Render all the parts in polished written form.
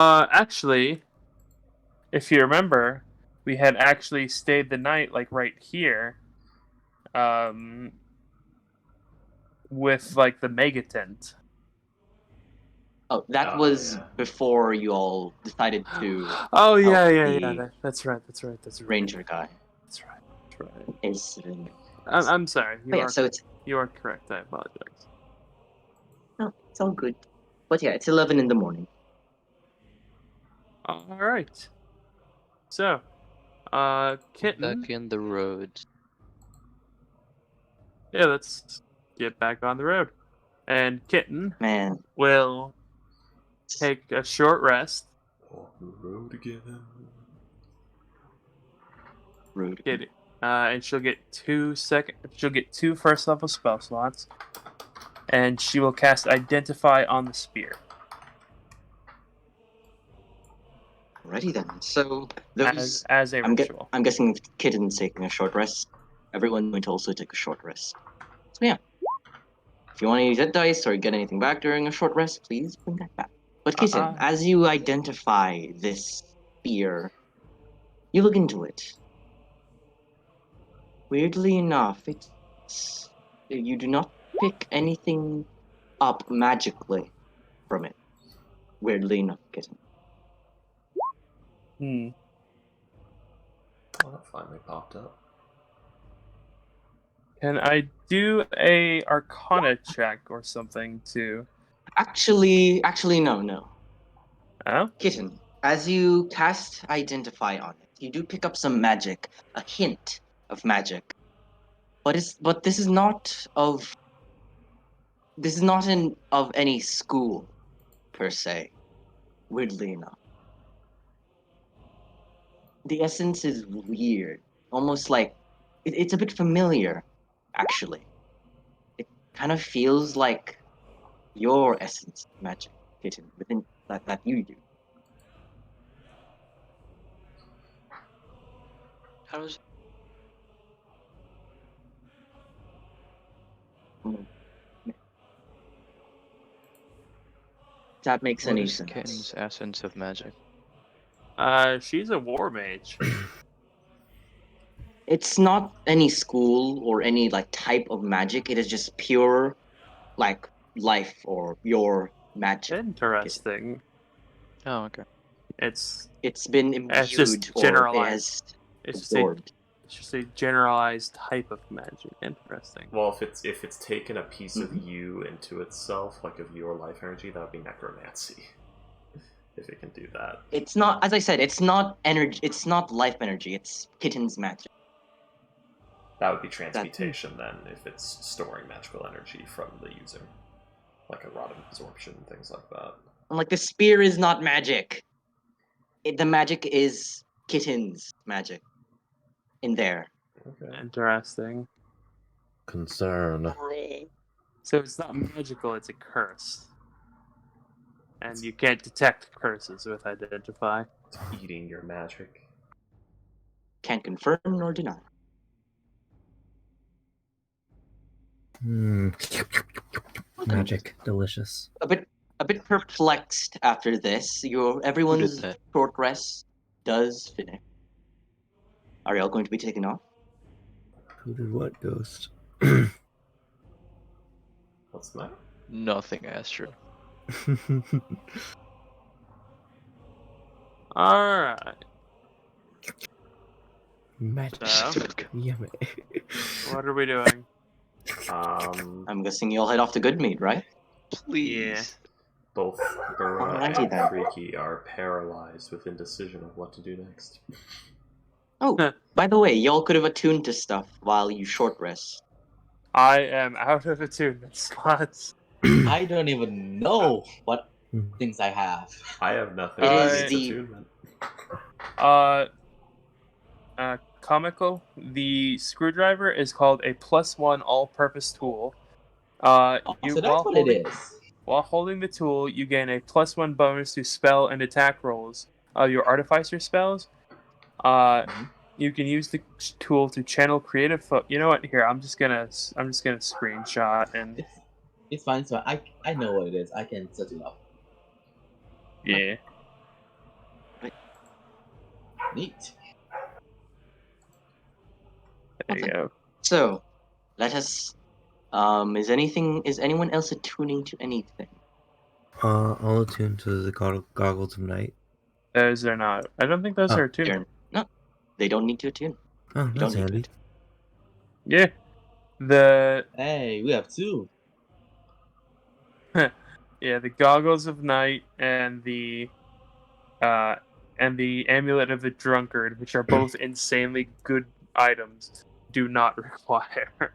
Actually, if you remember, we had actually stayed the night like right here, um, with like the mega tent. Oh, that Oh, was yeah. before you all decided to Oh help yeah, yeah, yeah. the That's right. That's right. That's right. ranger guy. That's right. That's right. Incident. I'm sorry. But yeah, so You are correct. I apologize. it's all good. But yeah, it's 11 in the morning. All right. So, kitten. Back in the road. Yeah, let's get back on the road. And kitten Man, will take a short rest. On the road again. rude. Get it. And she'll get She'll get two first level spell slots, and she will cast Identify on the spear. Alrighty then. So those As a ritual. I'm guessing Kitten's taking a short rest. Everyone's going to also take a short rest. So yeah. If you want to use that dice or get anything back during a short rest, please bring that back. But Kitten, as you identify this spear, you look into it. Weirdly enough, you do not pick anything up magically from it. Weirdly enough, Kitten. Oh, that finally popped up. Can I do a Arcana check or something too? Actually, no. Oh? Kitten, as you cast Identify on it, you do pick up some magic, a hint of magic. But this is not of any school per se. Weirdly enough, the essence is weird, almost like it's a bit familiar. Actually, it kind of feels like your essence of magic, Kitten, within that you do. How does Mm. That makes what any is sense? Kitten's essence of magic? She's a war mage. It's not any school or any like type of magic. It is just pure, like life or your magic. Interesting. Oh, okay. It's been It's imbued just or it generalized. has absorbed. It's just a generalized type of magic. Interesting. Well, if it's taken a piece of Mhm. you into itself, like of your life energy, that would be necromancy. If it can do that. It's not, as I said, it's not energy. It's not life energy. It's Kitten's magic. That would be transmutation then, if it's storing magical energy from the user. Like a rod absorption, things like that. I'm like, the spear is not magic. The magic is Kitten's magic in there. Okay. Interesting. Concern. So it's not magical, it's a curse. And you can't detect curses with Identify. It's eating your magic. Can't confirm nor deny. Magic. Delicious. A bit perplexed after this. Everyone's that? short rest does finish. Are y'all going to be taken off? Who did what, Ghost? What's the matter? Nothing, Astro. Alright. Magic. So, Yummy. what are we doing? I'm guessing you'll head off to Goodmead, right? Please. Both Burra Alrighty and then. Freaky are paralyzed with indecision of what to do next. Oh, by the way, y'all could have attuned to stuff while you short rest. I am out of attunement slots. I don't even know what things I have. I have nothing. It is It's the- attunement. Comical. The screwdriver is called a +1 all-purpose tool. So that's what it is. While holding the tool, you gain a +1 bonus to spell and attack rolls. Your artificer spells. You can use the tool to channel creative. You know what? Here, I'm just gonna screenshot and. It's fine. So I know what it is. I can set it up. Yeah. Neat. There you go. So, let us. Is anyone else attuning to anything? I'll attune to the goggles of night. Those are not. I don't think those Oh. are tuned. No, they don't need to attune. Oh, You that's don't need handy. to. Yeah. The Hey, we have 2. the goggles of night and the amulet of the drunkard, which are both insanely good items, do not require.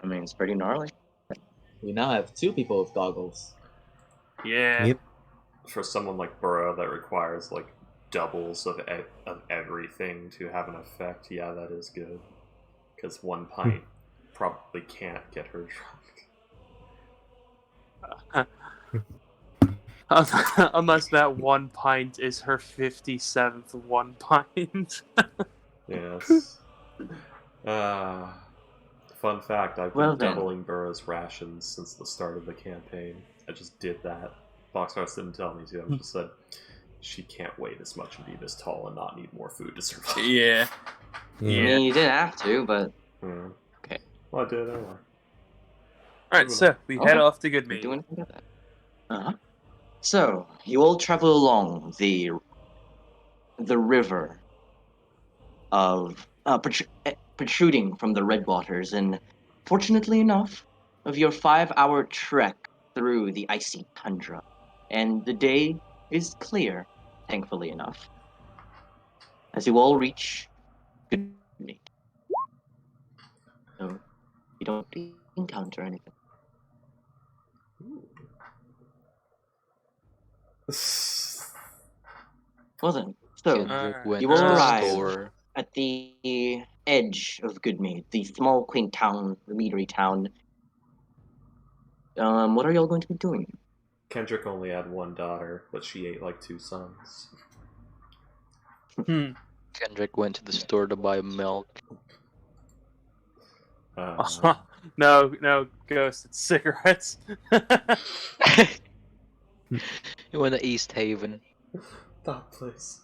I mean, it's pretty gnarly. We now have 2 people with goggles. Yeah. Yep. For someone like Burrow that requires like doubles of everything to have an effect, yeah, that is good. Because 1 pint probably can't get her drunk. Unless that 1 pint is her 57th 1 pint. Yes. Fun fact, I've been Well then. doubling Burrow's rations since the start of the campaign. I just did that. Boxhouse didn't tell me to. I just said, she can't weigh this much and be this tall and not need more food to survive. Yeah. I mean, you didn't have to, but Okay. Well, I did anyway. Alright, so we head off to Good Can't do Meat. anything about that. So you all travel along the river of protruding from the red waters, and fortunately enough, of your 5-hour trek through the icy tundra, and the day is clear, thankfully enough, as you all reach Good Meat. So you don't encounter anything. Well then, so Kendrick went you to will the arrive store. at the edge of Goodmead, the small, quaint town, the meadery town. What are y'all going to be doing? Kendrick only had 1 daughter, but she ate like 2 sons. Kendrick went to the store to buy milk. No, Ghost, it's cigarettes. He went to East Haven. That place.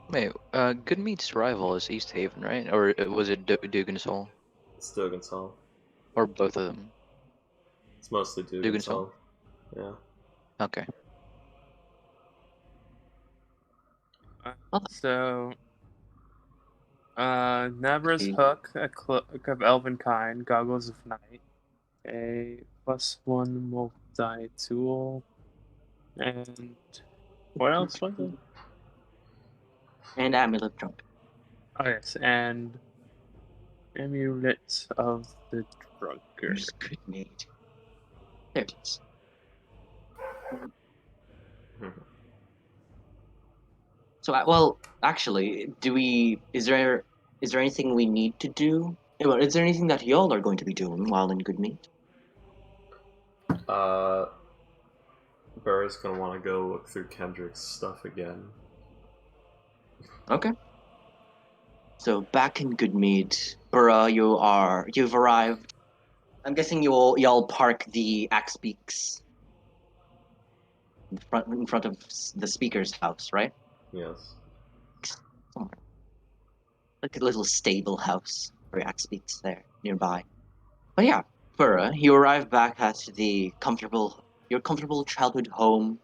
Wait, Good Meat's rival is East Haven, right? Or was it Dugan's-Hole? It's Dugan's Hall. Or both of them? It's mostly Dugan's Hall. Yeah. Okay. So, Nabra's hook, a cloak of elven kind, goggles of night, a +1 multi-tool, and what else was it? And amulet trunk. Oh yes, and amulet of the drunkard. Where's Goodmead? There it is. So, well, actually, is there anything we need to do? Well, is there anything that y'all are going to be doing while in Goodmead? Burrow's gonna want to go look through Kendrick's stuff again. Okay. So back in Goodmead, Burra, you've arrived. I'm guessing y'all park the Axe Beaks in front of the speaker's house, right? Yes. Somewhere. Like a little stable house for Axe Beaks there nearby. But yeah, Burra, you arrive back at your comfortable childhood home.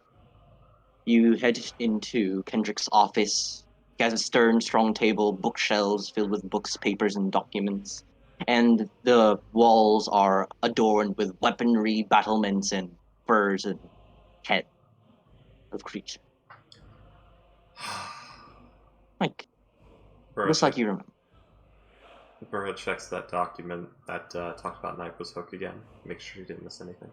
You head into Kendrick's office. He has a stern, strong table, bookshelves filled with books, papers, and documents. And the walls are adorned with weaponry, battlements, and furs and heads of creatures. Like, looks like you remember. Burrow checks that document that talked about Nyquist Hook again. Make sure he didn't miss anything.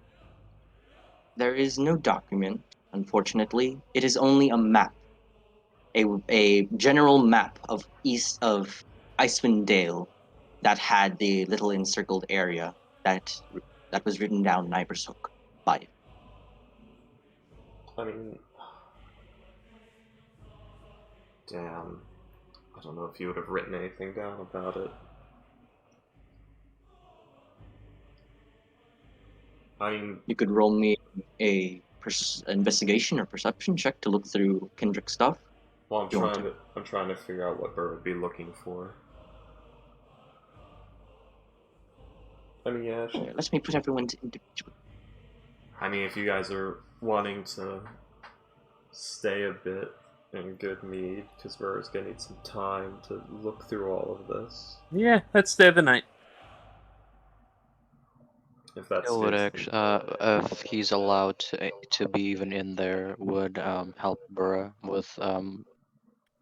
There is no document, unfortunately. It is only a map. A general map of east of Icewind Dale that had the little encircled area that was written down Nyber's Hook by it. I mean, damn. I don't know if you would have written anything down about it. I mean, You could roll me a investigation or perception check to look through Kendrick's stuff? Well, I'm You want trying to figure out what Burr would be looking for. I mean, yeah. Let me put everyone individually. I mean, if you guys are wanting to stay a bit in good mead, because Burr's gonna need some time to look through all of this. Yeah, let's stay the night. If that's It would actually, if he's allowed to be even in there, would help Burra with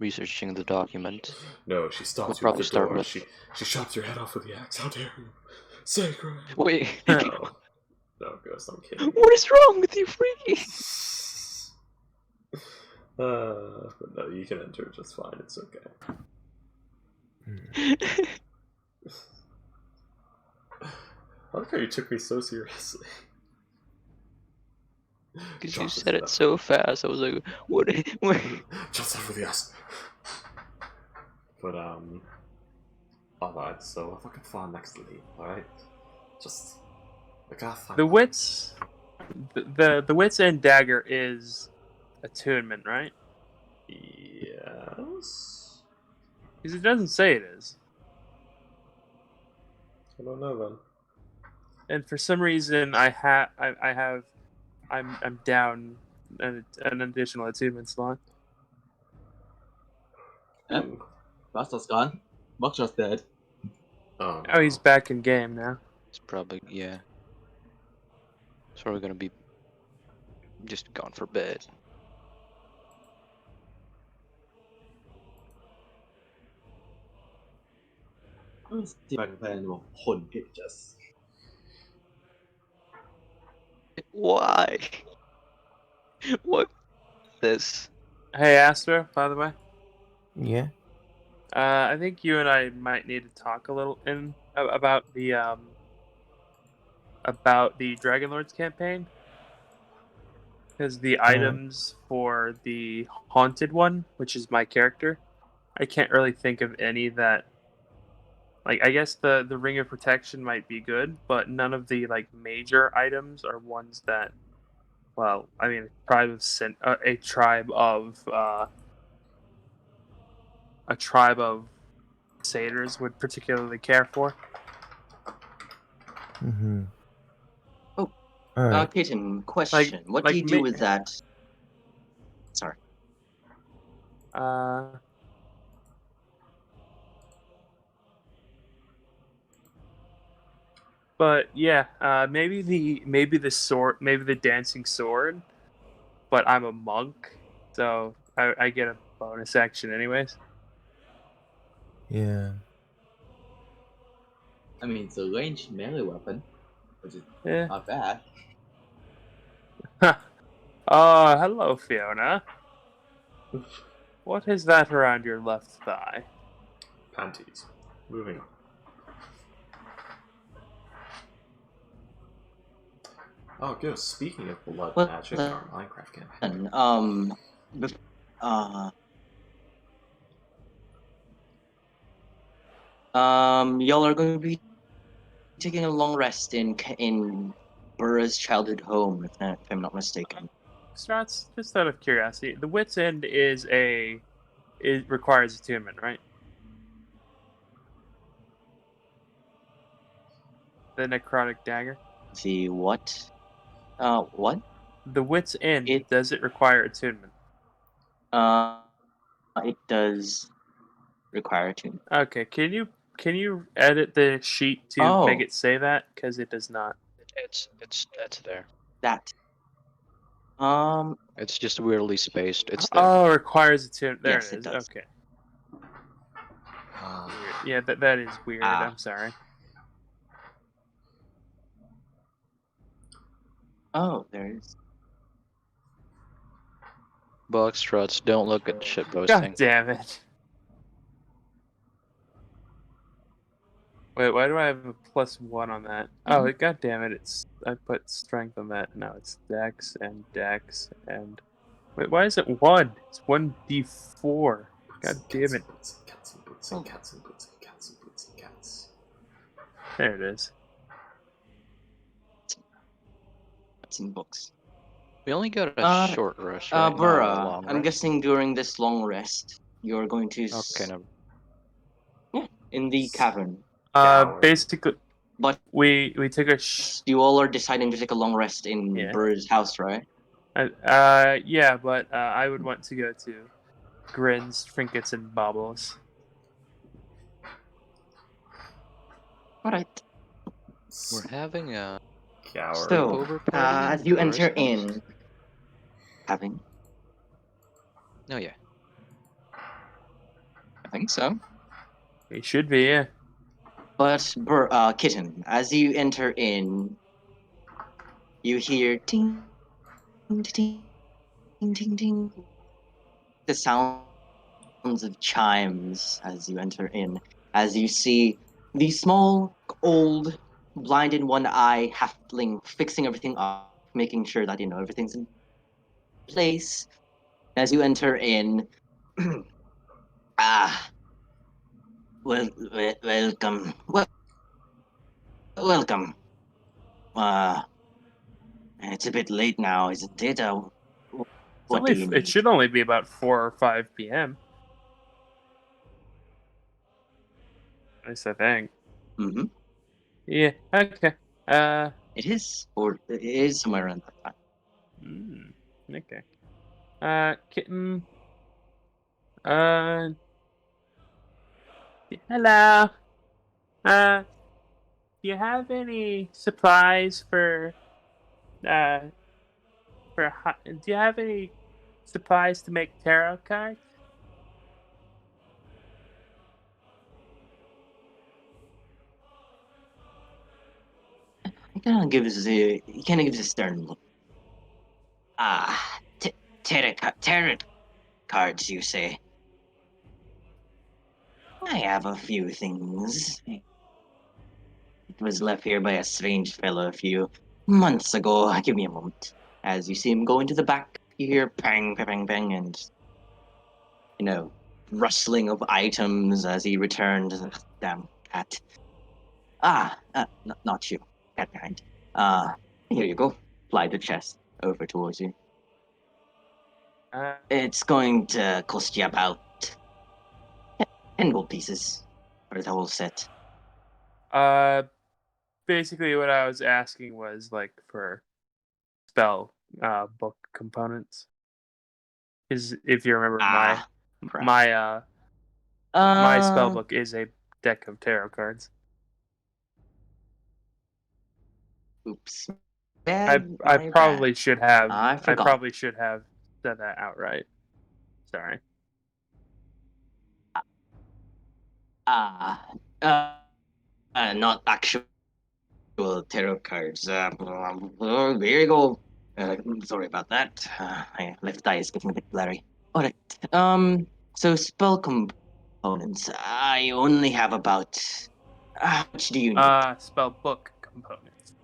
researching the document. No, she stops We'll you at probably the start door. with. She chops your head off with the axe. How dare you? Sacred. Wait, No, no, Ghost. I'm kidding. what is wrong with you, freaky? But no, you can enter just fine. It's okay. I like how you took me so seriously. Because you said it so fast, I was like, what? Just over the ass. But alright. So if I could find next lead, alright, just I gotta find The wits, the wits end dagger is attunement, right? Yes. Because it doesn't say it is. I don't know then. And for some reason, I'm down an additional attunement slot. Yep. Bastard's gone. Buckshot's dead. Oh, Oh, he's back in game now. It's probably, yeah. It's probably gonna be just gone for bed. Let's see if I can find any more hidden pictures. Why? What? This? Hey, Astro, by the way. Yeah. I think you and I might need to talk a little about the Dragon Lords campaign, because the items for the haunted one, which is my character, I can't really think of any that. Like, I guess the Ring of Protection might be good, but none of the like major items are ones that. Well, I mean, a tribe of satyrs would particularly care for. Mm-hmm. Oh, All right. Peyton, question. What do you do with that? Sorry. But yeah, maybe the sword, maybe the dancing sword. But I'm a monk, so I get a bonus action anyways. Yeah. I mean, it's a ranged melee weapon, which is Yeah. not bad. Oh, hello, Fiona. What is that around your left thigh? Panties. Moving on. Oh, good. Speaking of blood magic in our Minecraft campaign. Y'all are going to be taking a long rest in Burra's childhood home, if I'm not mistaken. Strats, just out of curiosity, the Wit's End it requires attunement, right? The necrotic dagger. The what? What? The Wit's End, It- does it require attunement? It does require attunement. Okay, can you edit the sheet to make it say that? Because it does not. It's there. That. It's just weirdly spaced. It's there. Oh, requires attunement. There Yes, it it is. does. Okay. Weird. Yeah, that is weird. I'm sorry. Oh, there is. Box struts, don't look at the shit posting. God damn it. Wait, why do I have a +1 on that? Oh, god damn it! I put strength on that. Now it's Dex and Dex and. Wait, why is it 1? It's 1d4. God damn it! Cats. There it is. It's in books. We only got a Uh, short rest, right? Not a Burra, long I'm rest. guessing during this long rest, you're going to Okay, no. yeah, in the cavern. Coward. Basically, But we took a you all are deciding to take a long rest in Yeah. Burra's house, right? Yeah, but I would want to go to Grins, Trinkets, and Baubles. All right. We're having a Coward. So, sleepover party in as you Burr's enter house? in, having, Oh yeah. I think so. It should be, yeah. But Kitten, as you enter in, you hear ting, ting, ting, ting, ting, the sounds of chimes as you enter in. As you see the small, old, blind in one eye halfling fixing everything up, making sure that everything's in place. As you enter in, ah, welcome, welcome. Uh, it's a bit late now, isn't it? What do you It need? should only be about 4 or 5 p.m. At least I think. Mm-hmm. Yeah. Okay. It is, or it is somewhere around that time. Okay. Kitten. Uh. Hello. Uh. Do you have any supplies uh do you have any supplies to make tarot cards? He kind of gives a stern look. Ah, tarot cards, you say? I have a few things. It was left here by a strange fellow a few months ago. Give me a moment. As you see him go into the back, you hear pang, pang, pang, pang, and rustling of items as he returned. Damn cat. Not you. Cat behind. Here you go. Slide the chest over towards you. Uh, It's going to cost you about 10 gold pieces for the whole set. uh, basically what I was asking was like for spell book components. Is if you remember Ah, crap. my spell Uh, book is a deck of tarot cards. oops. I Bad, I my bad. probably should have I I forgot. probably should have said that outright. Sorry. Ah, uh, not actual tarot cards. Here you go. Sorry about that. My left eye is getting a bit blurry. Alright. So spell components. I only have about. How much do you need? Spell book components.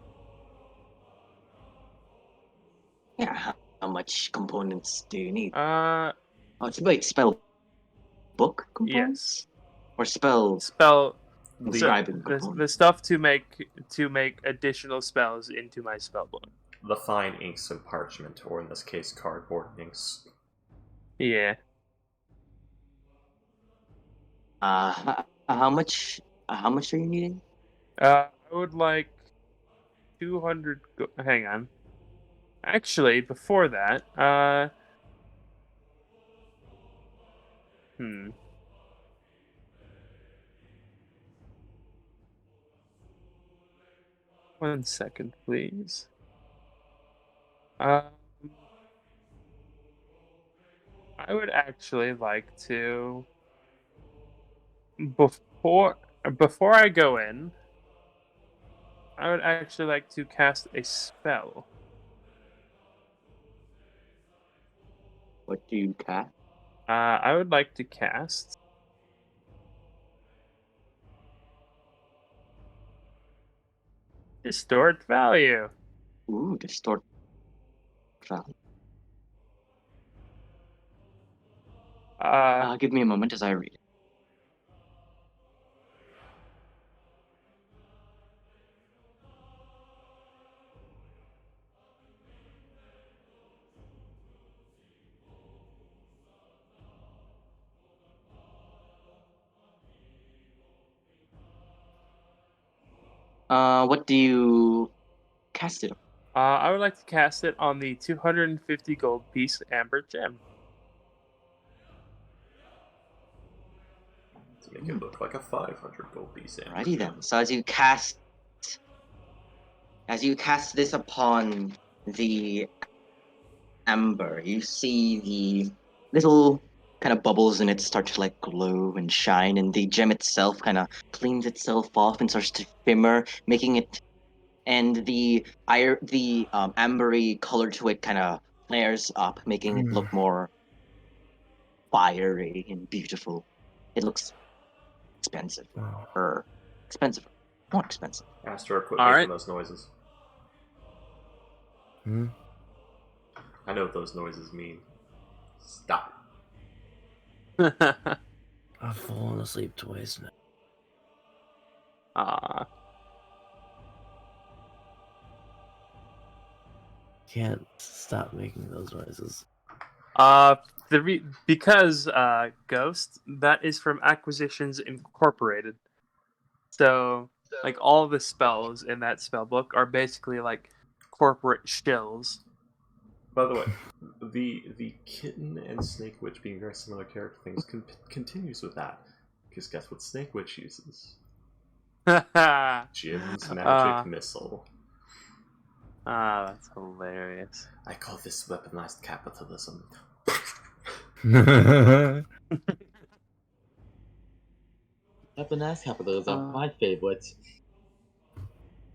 Yeah, how much components do you need? Uh, Wait, spell book components? yes. Or spell Spell the inscribing the components? stuff to make additional spells into my spell book. The fine inks and parchment, or in this case, cardboard inks. Yeah. How much? How much are you needing? I would like 200. Hang on. Actually, before that, hmm. One second, please. Um, I would actually like to before before I go in. I would actually like to cast a spell. What do you cast? I would like to cast Distort Value. Ooh, distort value. Give me a moment as I read it. What do you cast it on? I would like to cast it on the 250 gold piece amber gem. To make it look like a 500 gold piece. Alrighty then. So as you cast this upon the amber, you see the little kind of bubbles in it start to like glow and shine, and the gem itself kind of cleans itself off and starts to shimmer, making it, and the ambery color to it kind of flares up, making it look more fiery and beautiful. It looks expensive, or expensive, more expensive. Astra, quit All making right. those noises. Hmm? I know what those noises mean. Stop. I've fallen asleep twice now. Can't stop making those noises. Because Ghost, that is from Acquisitions Incorporated. So like all the spells in that spell book are basically like corporate shills. By the way, the kitten and Snake Witch being very similar character things continues with that. Because guess what Snake Witch uses? Jim's magic missile. That's hilarious. I call this weaponized capitalism. Weaponized capitalism, my favorite.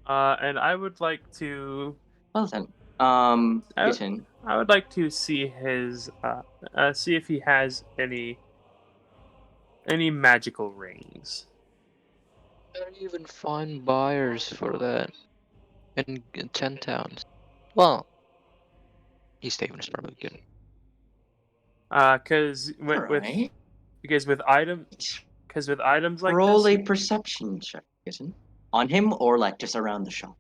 And I would like to. Well then, I, Kitten, I would like to see his. See if he has any magical rings. Can't even find buyers for that in 10 towns. Well, East Haven is probably good. Because alright. with items like Roll this, a perception check, Kitten, on him or like just around the shop.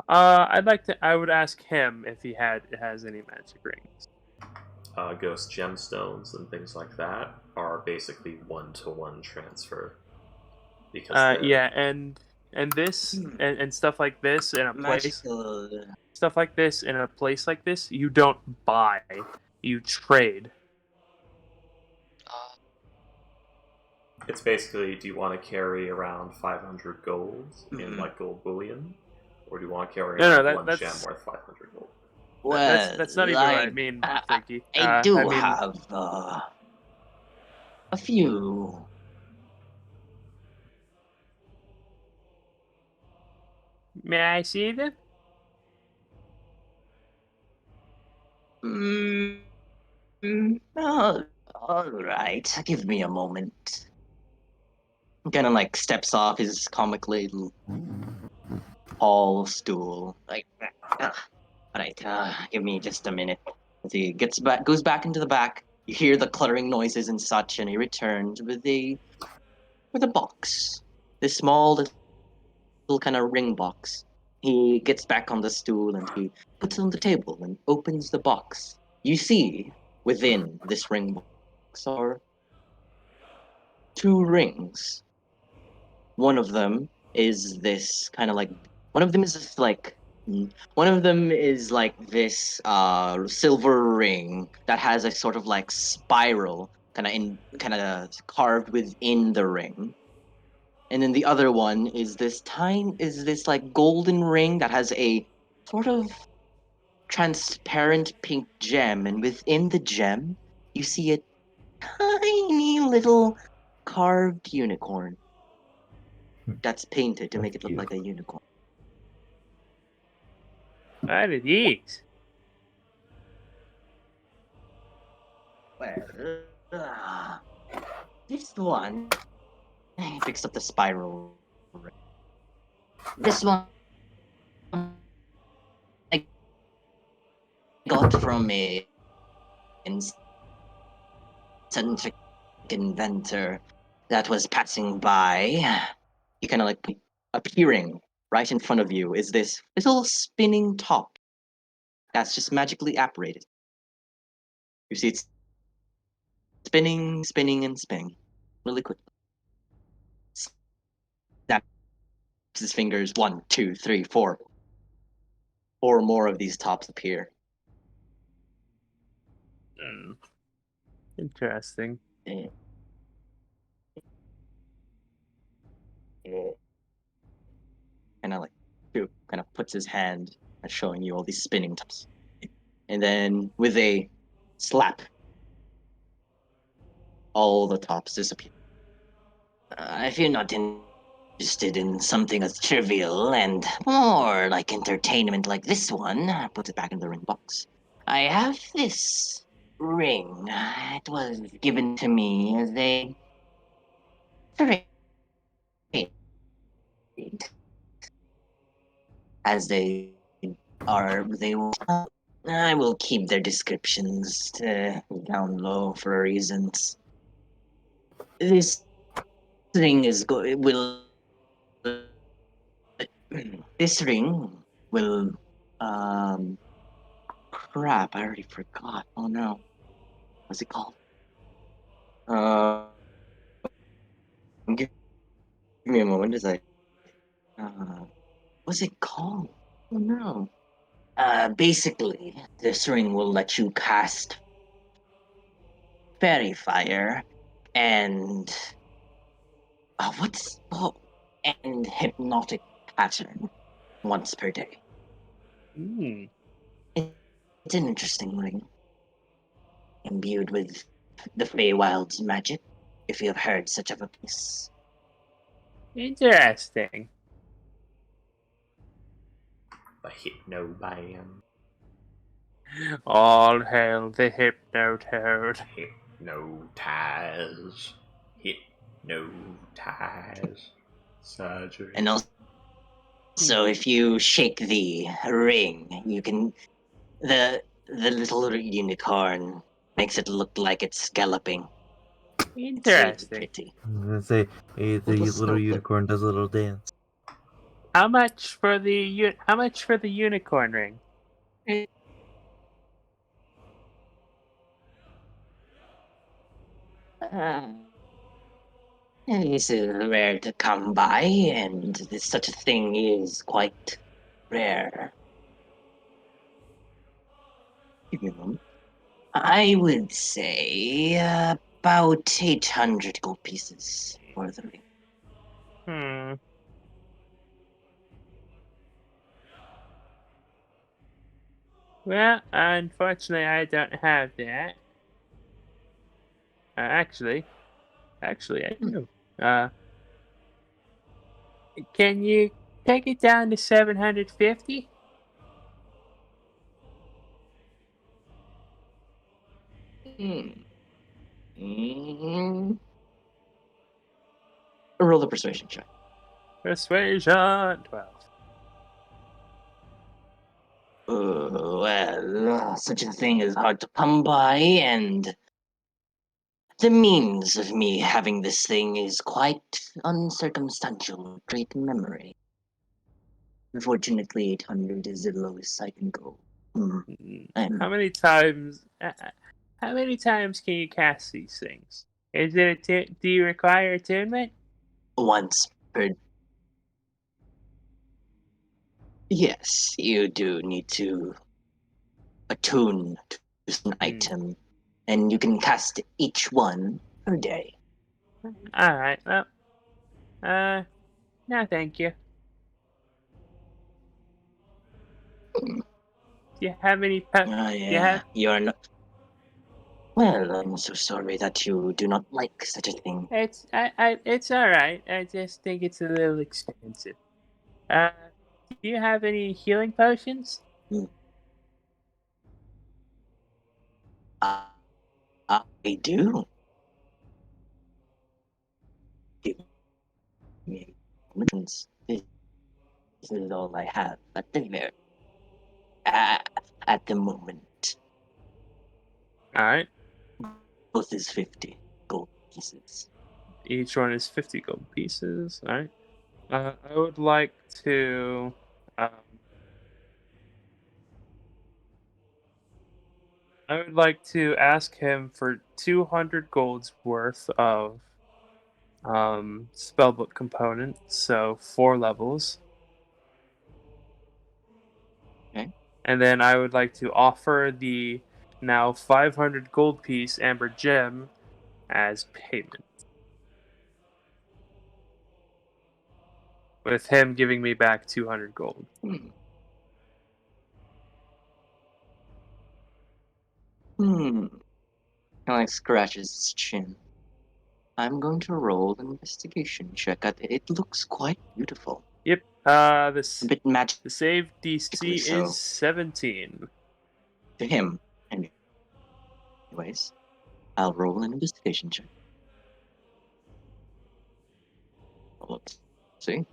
I would ask him if he has any magic rings. Ghost gemstones and things like that are basically one-to-one transfer. Because Yeah, and this and stuff like this in a place. Magical. Stuff like this in a place like this, you don't buy, you trade. it's basically, do you want to carry around 500 gold in like gold bullion, or do you want to carry around one gem worth 500 gold? Well, that's not even what I mean, Frankie. I do I mean, have a few. may I see them? All right. Give me a moment. Kind of like steps off his comically tall stool. Like, all right. Give me just a minute. As he goes back into the back. You hear the cluttering noises and such, and he returns with a box. This small little kind of ring box. He gets back on the stool and he puts it on the table and opens the box. You see within this ring box are two rings. One of them is this kind of like one of them is this like one of them is like this silver ring that has a sort of like spiral kind of carved within the ring. And then the other one is this like golden ring that has a sort of transparent pink gem, and within the gem you see a tiny little carved unicorn that's painted to make it look like a unicorn. What are these? Well, this one, he picks up the spiral ring. This one I got from a eccentric inventor that was passing by. He kind of like appearing right in front of you is this little spinning top that's just magically apparated. You see it's spinning, spinning, and spinning really quickly. Snap his fingers. 1, 2, 3, 4. 4 more of these tops appear. Interesting. Kind of puts his hand at showing you all these spinning tops. And then with a slap, all the tops disappear. If you're not interested in something as trivial and more like entertainment like this one, puts it back in the ring box. I have this ring. It was given to me as a trade. As they will. I will keep their descriptions down low for reasons. This ring is will. This ring will. Um. Crap! I already forgot. Oh no. What's it called? Give me a moment as I. What's it called? Oh no. Basically, this ring will let you cast fairy fire and and hypnotic pattern once per day. Hmm. It's an interesting ring, imbued with the Feywild's magic, if you have heard such of a piece. Interesting. The Hypno Band. All hail the Hypnotoad. Hypnotize. Hypnotize. Surgery. And also, if you shake the ring, you can the little unicorn makes it look like it's galloping. It's really Interesting. pretty. I'm gonna say, hey, the Little little snow unicorn does a little dance. How much for the unicorn ring? This is rare to come by, and such a thing is quite rare. Give me a moment. I would say about 800 gold pieces for the ring. Hmm. Well, unfortunately, I don't have that. Actually, I do. Can you take it down to 750? Hmm. Mm. Roll the persuasion check. Persuasion 12. Well, such a thing is hard to come by, and the means of me having this thing is quite uncircumstantial. Great memory. Unfortunately, 800 is the lowest I can go. How I'm many times? How many times can you cast these things? Is it do you require attunement? once per. Yes, you do need to attune to an item, and you can cast each one per day. All right. Well, no, thank you. Do you have any? Do you Yeah, have? you're not. Well, I'm so sorry that you do not like such a thing. It's all right. I just think it's a little expensive. Uh, do you have any healing potions? Hmm. I do. Give me moments. This is all I have uh, at the moment. All right. Both is 50 gold pieces. Each one is 50 gold pieces. All right. I would like to. Um, I would like to ask him for 200 gold's worth of spellbook component, so 4 levels. Okay. And then I would like to offer the now 500 gold piece amber gem as payment. With him giving me back 200 gold. Kind of like scratches his chin. I'm going to roll an investigation check. It looks quite beautiful. Yep. A bit The save magically DC so is 17. to him. Anyways, I'll roll an investigation check. Let's see.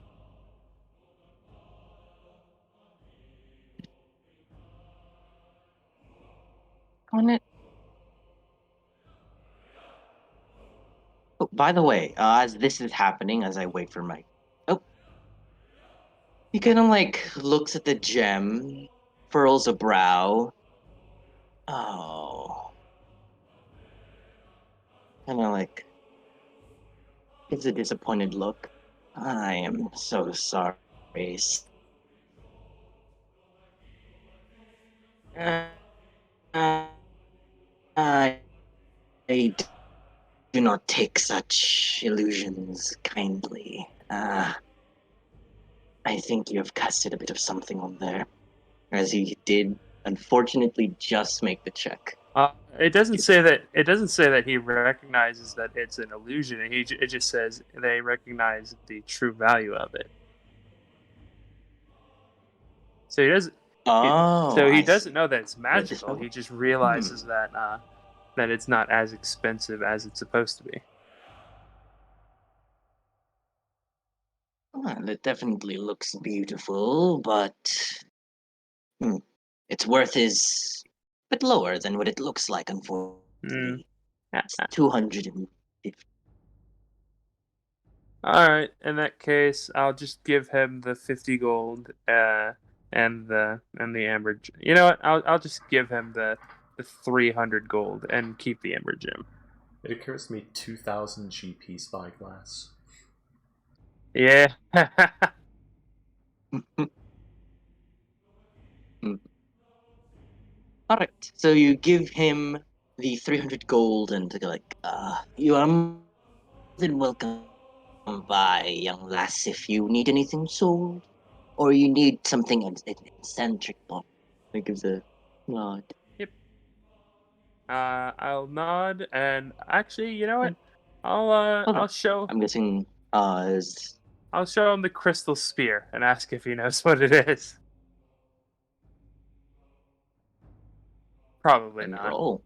On it. Oh, by the way, as this is happening, as I wait for my. Oh. He kind of like looks at the gem, furls a brow. Oh. Kind of like gives a disappointed look. I am so sorry. Uh, I do not take such illusions kindly. I think you have casted a bit of something on there, as he did, unfortunately, just make the check. It doesn't say that. It doesn't say that he recognizes that it's an illusion. It just says they recognize the true value of it. So he doesn't. Oh, So he I doesn't see. know that it's Read this magical. well. He just realizes that that it's not as expensive as it's supposed to be. Well, it definitely looks beautiful, but its worth is a bit lower than what it looks like, unfortunately. It's 250. All right. In that case, I'll just give him the 50 gold, and the amber. You know what? I'll just give him the 300 gold and keep the amber gem. It occurs to me 2,000 GP spyglass. Yeah. All right, so you give him the 300 gold, and they're like, you are more than welcome by, young lass, if you need anything sold, or you need something eccentric. He gives a nod. Yep. I'll nod, and actually, you know what? Hold I'll on. show I'm guessing, is I'll show him the crystal spear and ask if he knows what it is. Probably and not. roll.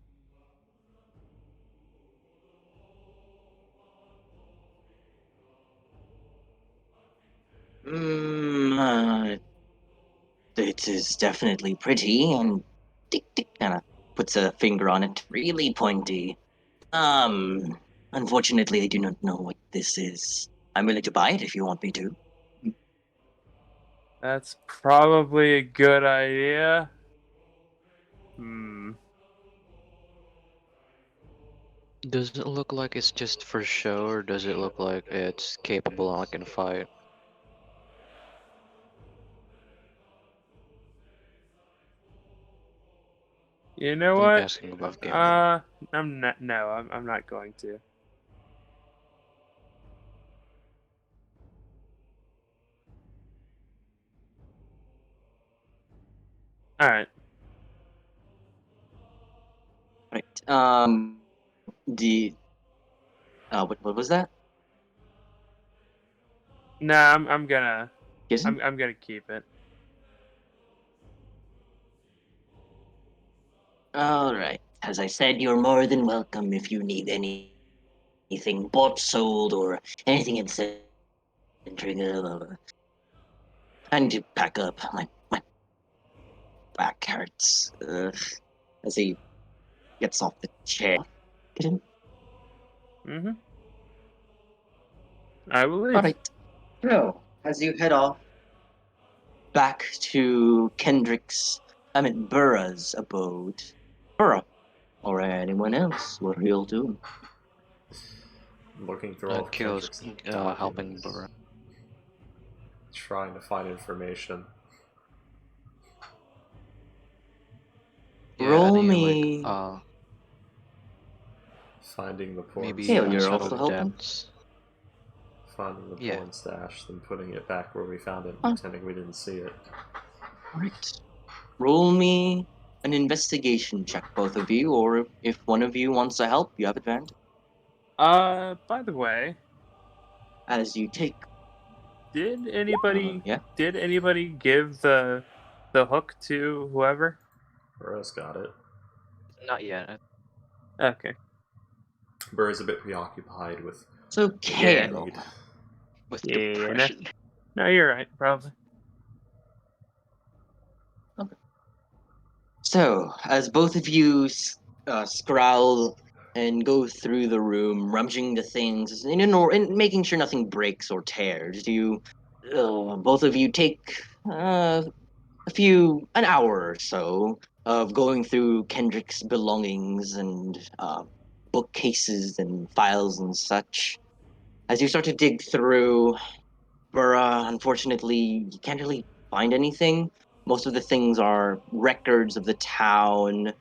It is definitely pretty, and tick tick kind of puts a finger on it. Really pointy. Unfortunately, I do not know what this is. I'm willing to buy it if you want me to. That's probably a good idea. Hmm. Does it look like it's just for show, or does it look like it's capable and I can fight? You know I'm what? asking above game rule. I'm not. No, I'm not going to. All right. Right. The what was that? Nah, I'm gonna. Jason? I'm gonna keep it. All right. As I said, you're more than welcome if you need anything bought, sold, or anything eccentric. I need to pack up. My back hurts. As he gets off the chair. Get in. Mm-hmm. I will All leave. right. So, as you head off back to Burra's abode. Burra, or anyone else, what are you all doing? Looking through all of Kyo's Kendrick's helping documents, Burrow. trying to find information. Yeah, Roll any me. Finding the porn maybe Kale, stash. you're shadow also the helping? depths. Finding the Yeah. porn stash, then putting it back where we found it, and Huh. pretending we didn't see it. Alright. Roll me an investigation check, both of you, or if one of you wants to help, you have advantage. By the way, As you take. did anybody Yeah. give the hook to whoever? Burrow's got it. Not yet. Okay. Burrow's a bit preoccupied with So, what Yeah. Kale. we need. With Yeah. depression. No, you're right. Probably. So, as both of you scrowl and go through the room, rummaging the things, and making sure nothing breaks or tears, both of you take an hour or so of going through Kendrick's belongings and bookcases and files and such. As you start to dig through, Burra, unfortunately, you can't really find anything. Most of the things are records of the town,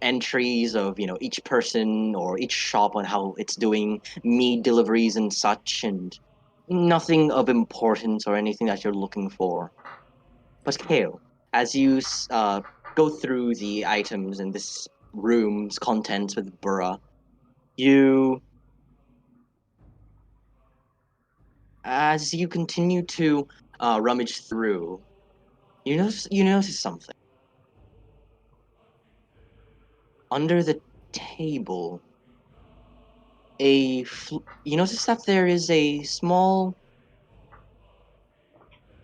entries of each person or each shop on how it's doing mead deliveries and such, and nothing of importance or anything that you're looking for. But Kale, as you go through the items in this room's contents with Burra, you as you continue to rummage through, you notice something under the table. You notice that there is a small.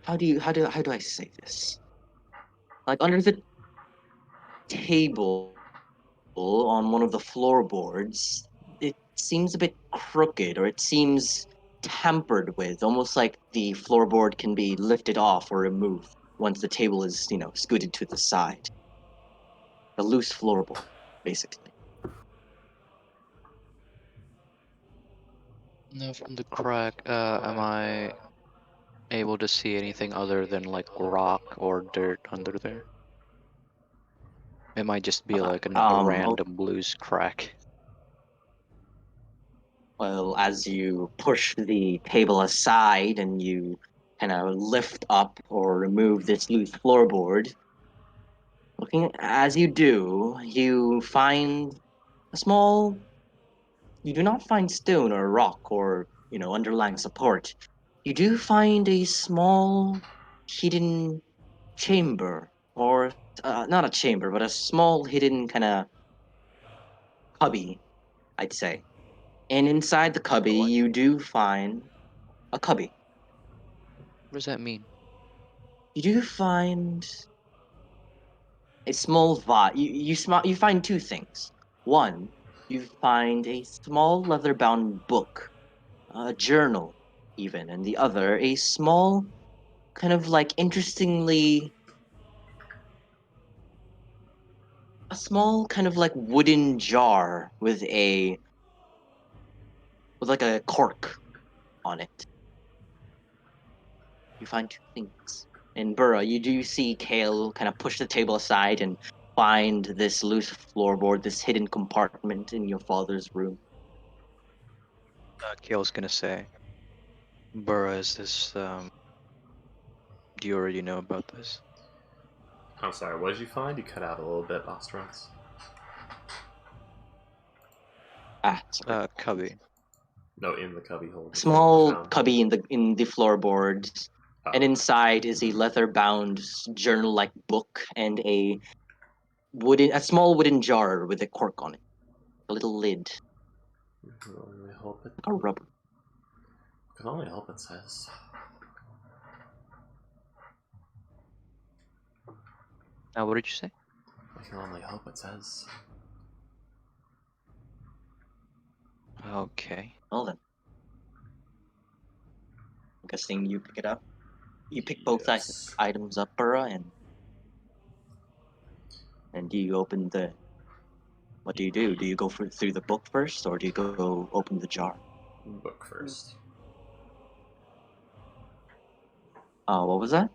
How do I say this? Like under the table on one of the floorboards, it seems a bit crooked, or it seems tampered with, almost like the floorboard can be lifted off or removed once the table is, scooted to the side. A loose floorboard, basically. Now from the crack, am I able to see anything other than like rock or dirt under there? It might just be like a Oh, random loose crack. well, as you push the table aside and you kind of lift up or remove this loose floorboard, looking as you do, a small you do not find stone or rock or, underlying support. You do find a small hidden chamber, or not a chamber, but a small hidden kind of cubby, I'd say. And inside the cubby, What? you do find a cubby. What does that mean? You do find a small vial. You find two things. One, you find a small leather-bound book, a journal, even, and the other, a small kind of like a small kind of like wooden jar with like a cork on it. You find two things. In Burra, you do see Kale kind of push the table aside and find this loose floorboard, this hidden compartment in your father's room. Kale's gonna say, Burra, is this, do you already know about this? I'm sorry, what did you find? You cut out a little bit, Ostrons. Sorry. Cubby. No, in the cubby hole. A The thing we small found. cubby in the floorboards, Oh, and inside is a leather-bound journal-like book and a small wooden jar with a cork on it, a little lid, I can only hope it. like a rubber. I can only hope it says. What did you say? I can only hope it says. Okay. Well then, I'm guessing you pick it up. You pick both Yes. items up, Burra, and you open the What do you do? Do you go through the book first, or do you go open the jar? Book first. What was that?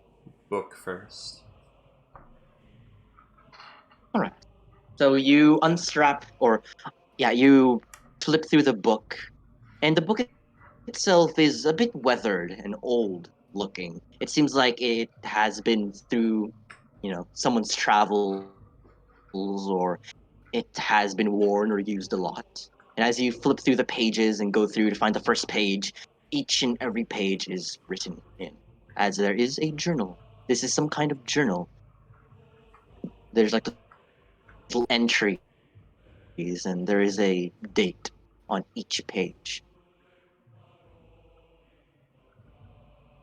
Book first. All right. So you unstrap, or yeah, you flip through the book, and the book itself is a bit weathered and old looking. It seems like it has been through, someone's travels, or it has been worn or used a lot. And as you flip through the pages and go through to find the first page, each and every page is written in, as there is a journal. This is some kind of journal. There's like little entries, and there is a date on each page.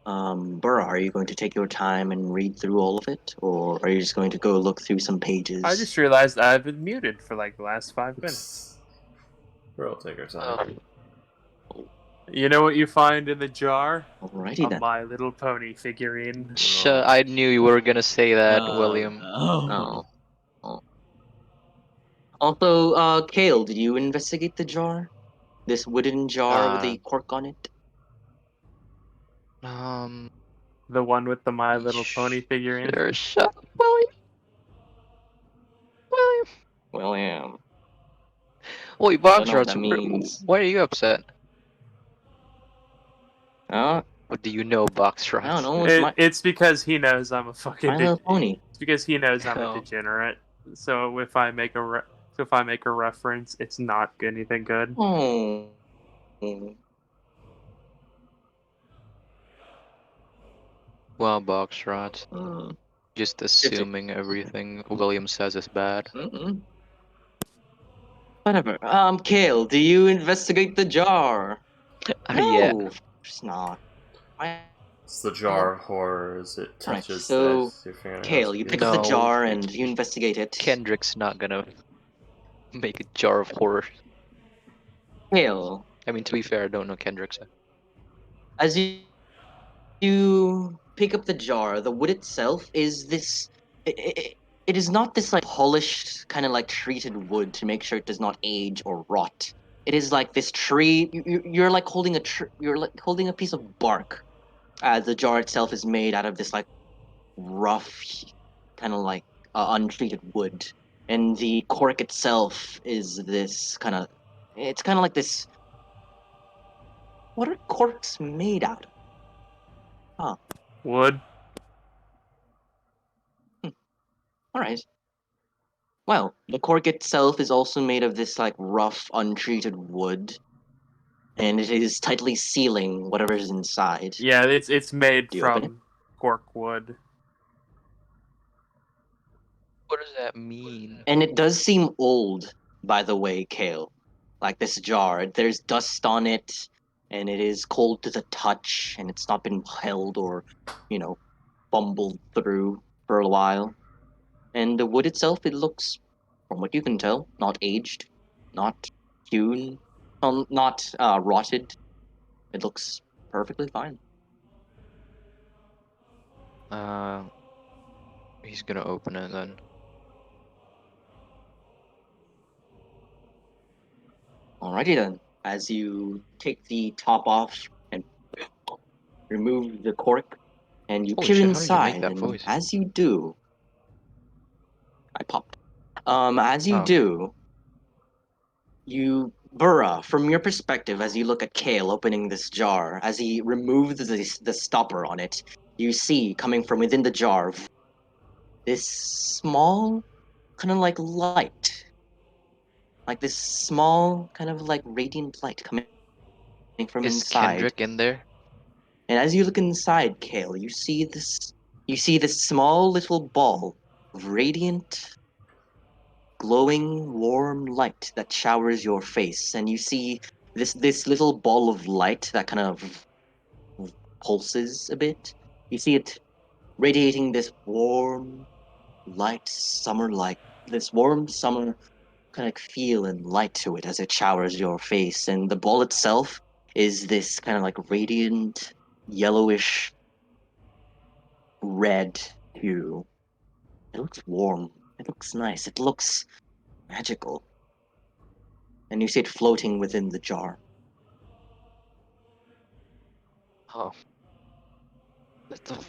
Burra, are you going to take your time and read through all of it, or are you just going to go look through some pages? I just realized I've been muted for like the last 5 minutes. We'll take our time. You know what you find in the jar? Alrighty A then. My Little Pony figurine. I knew you were gonna say that, William. Oh. Also, Kale, did you investigate the jar? This wooden jar with a cork on it? Um, The one with the My Little Pony figurine. sure, shut up, William. William. Well, yeah. Wait, I don't know what Boxrods, that means. why are you upset? Uh, What do you know, I don't Boxrods? know. It's It's because he knows I'm a fucking. My Little Pony. It's because he knows I'm a Oh. degenerate. So if I make a reference, it's not anything good. Oh. Well, Boxrods, Mm. just assuming everything William says is bad. Mm-mm. Whatever. Kale, do you investigate the jar? Yeah. No, of course not. It's the jar of horrors. It Right, touches so, this. Your fingernails Kale, you will pick be up the No, jar and you investigate it. Kendrick's not gonna make a jar of horror. Kale, I mean, to be fair, I don't know Kendrick's. as you pick up the jar, the wood itself is this. It is not this like polished, kind of like treated wood to make sure it does not age or rot. It is like this tree. You're like holding you're like holding a piece of bark. The jar itself is made out of this like rough, kind of like untreated wood, and the cork itself is this kind of. It's kind of like this. What are corks made out of? Huh. Wood. All right. Well, the cork itself is also made of this like rough, untreated wood, and it is tightly sealing whatever is inside. Yeah, it's made Do you open it? from cork wood. What does that mean? And it does seem old, by the way, Kale. Like this jar, there's dust on it, and it is cold to the touch, and it's not been held or, you know, fumbled through for a while. And the wood itself, it looks, from what you can tell, not aged, not hewn, not rotted. It looks perfectly fine. Uh, he's gonna open it then. Alrighty then. As you take the top off and remove the cork, and you Holy peer shit, how did you make inside, that and voice? as you do, I popped. As you Oh, okay. do, Burra, from your perspective, as you look at Kale opening this jar, as he removes the stopper on it, you see coming from within the jar this small, kind of like light, like this small, kind of like radiant light coming from Is inside. Kendrick in there? And as you look inside, Kale, you see this small little ball of radiant, glowing, warm light that showers your face, and you see this little ball of light that kind of pulses a bit. You see it radiating this warm, light summer like this warm summer kind of feel and light to it as it showers your face, and the ball itself is this kind of like radiant, yellowish red hue. It looks warm. It looks nice. It looks magical. and you see it floating within the jar. Oh. What the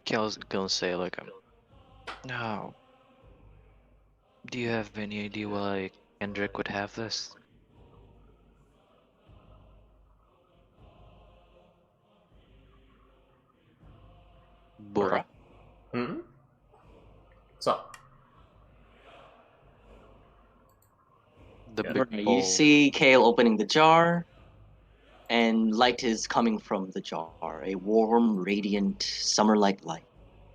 Cal's gonna say like no. Do you have any idea why Kendrick would have this? Bora. Hmm? What's up? The Yeah. big You bowl. see Kale opening the jar, and light is coming from the jar. A warm, radiant, summer-like light.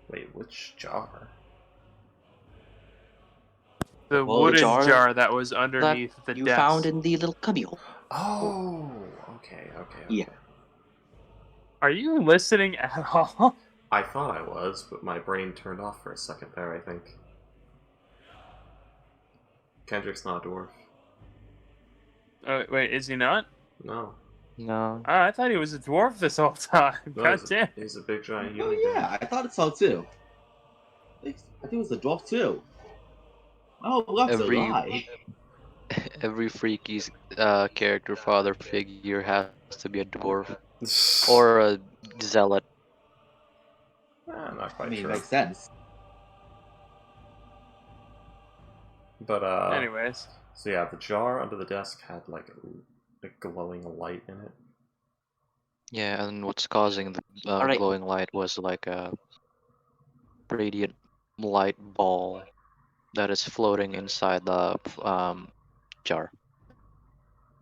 Wait, which jar? The Well, wooden jar jar that was That underneath the you desk. found in the little cubbyhole. Oh, okay. Yeah. Are you listening at all? I thought I was, but my brain turned off for a second there, I think. Kendrick's not a dwarf. Oh, wait, is he not? No. No. I thought he was a dwarf this whole time. No, God damn. he's a big giant Oh human. yeah, I thought so too. I think it was a dwarf too. Oh, that's a Every lie. every freaky character father figure has to be a dwarf or a zealot. Not I quite mean, it sure. makes sense. But Anyways, so yeah, the jar under the desk had like a glowing light in it. Yeah, and what's causing the Alright. glowing light was like a radiant light ball that is floating inside the jar.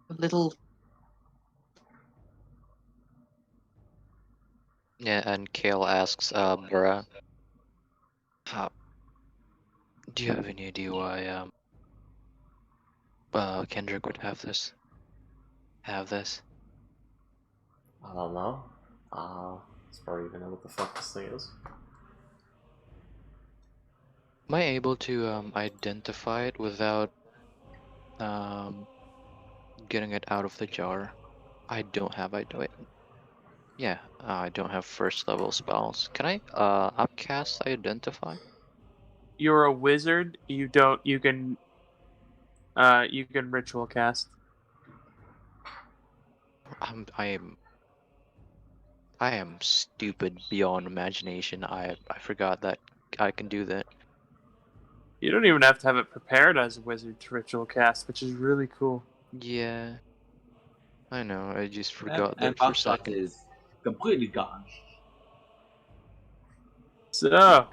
Little. Yeah, and Kale asks Bora, how do you have any idea why Kendrick would have this? I don't know. It's probably even know what the fuck this thing is. Am I able to identify it without getting it out of the jar? I don't have yeah, I don't have first level spells. Can I upcast identify? you're a wizard. You don't. You can. You can ritual cast. I am stupid beyond imagination. I forgot that I can do that. You don't even have to have it prepared as a wizard to ritual cast, which is really cool. Yeah, I know. I just And, forgot and that for a Buckshot second. is completely gone. So,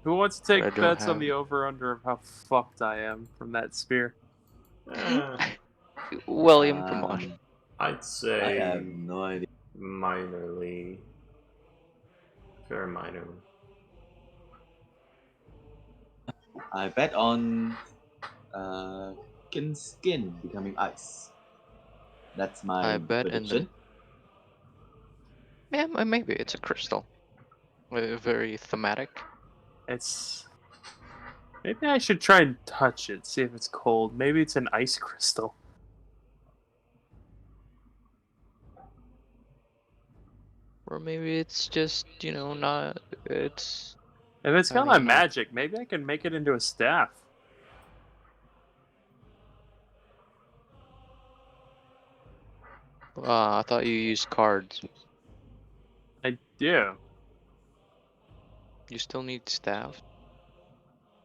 who wants to But I take don't bets on have. the over/under of how fucked I am from that spear? Eh, William, come on. I'd I say have no idea. minorly, very minorly. I bet on skin becoming ice. That's I my bet in the. prediction. Yeah, maybe it's a crystal. Very thematic. It's. Maybe I should try and touch it, see if it's cold. Maybe it's an ice crystal. Or maybe it's just, not. It's. If it's I got don't my even know. magic, maybe I can make it into a staff. I thought you used cards. I do. You still need staff.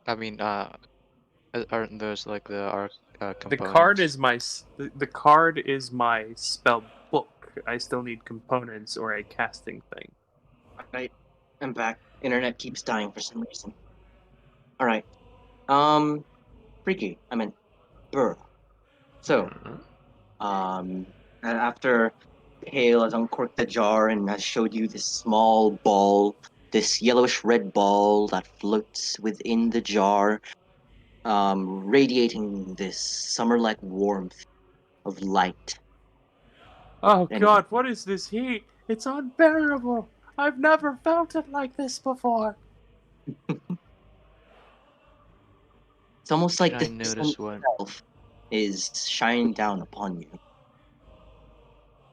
I mean, aren't those like the The components? card is my the card is my spell book. I still need components or a casting thing. Alright. I'm back. Internet keeps dying for some reason. Alright. Freaky. I mean, Burr. So, Mhm. after Kale has uncorked the jar and has showed you this small ball, this yellowish red ball that floats within the jar, radiating this summer-like warmth of light. Oh And god, what is this heat? It's unbearable. I've never felt it like this before. it's almost like Can I the sun notice what? itself is shining down upon you.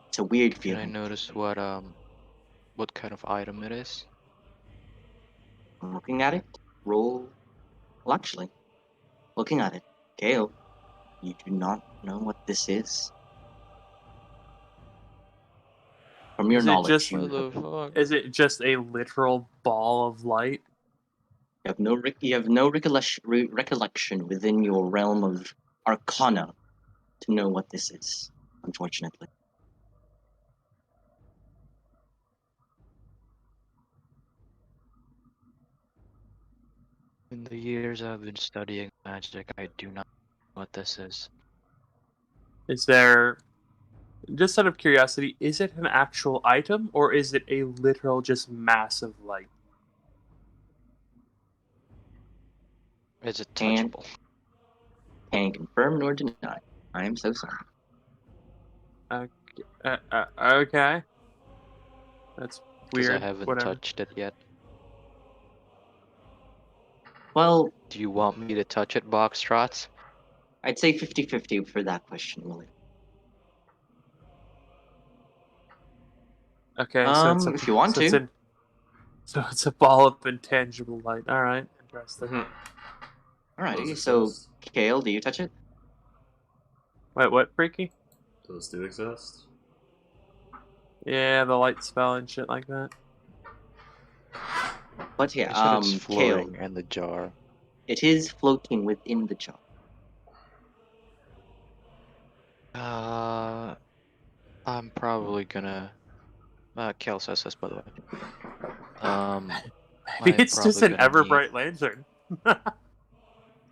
It's a weird Can I feeling. notice what kind of item it is? Looking at it, roll. Well, actually, looking at it, Kale, You do not know what this is? From your Is it knowledge, just- you What the fuck? Is it just a literal ball of light? have no recollection within your realm of arcana to know what this is, unfortunately. In the years I've been studying magic, I do not know what this is. Is there, just out of curiosity, is it an actual item or is it a literal just mass of light? Is it And- touchable? Can't confirm nor deny. I am so sorry. Okay. That's Because I weird. haven't Whatever. touched it yet. Well, Do you want me to touch it, Boxtrots? I'd say 50-50 for that question, Willie. Okay, so it's a, If you want so It's to. so it's a ball of intangible light. All right, interesting. Alrighty, Those so exist? Kale, do you touch it? Wait, what, Freaky? Those do exist. Yeah, the light spell and shit like that. But You yeah, said it's Kale, floating in the jar. it is floating within the jar. I'm probably gonna. Kel says this, by the way. Maybe I'm it's just probably an gonna ever need- bright lantern.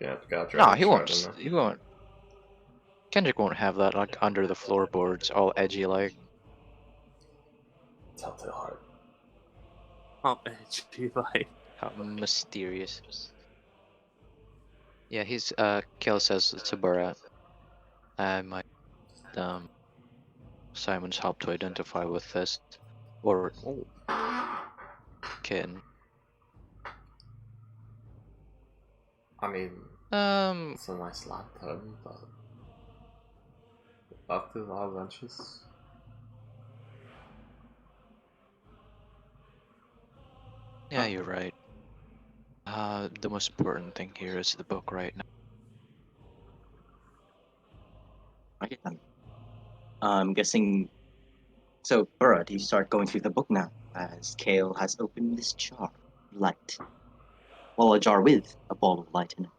Yeah, gotcha. No, he won't. He won't. Kendrick won't have that like under the floorboards, all edgy like. Telltale Heart. Oh, edgy light. How mysterious. Yeah, he's Kel says to Burra. I might Simon's help to identify with this. Or kitten. I mean, Um it's a nice lantern, but after a lot of lunches. yeah, you're right. The most important thing here is the book right now. Okay, then. I'm guessing. So, Burra, do you start going through the book now? As Kale has opened this jar of light. Well, a jar with a ball of light in it.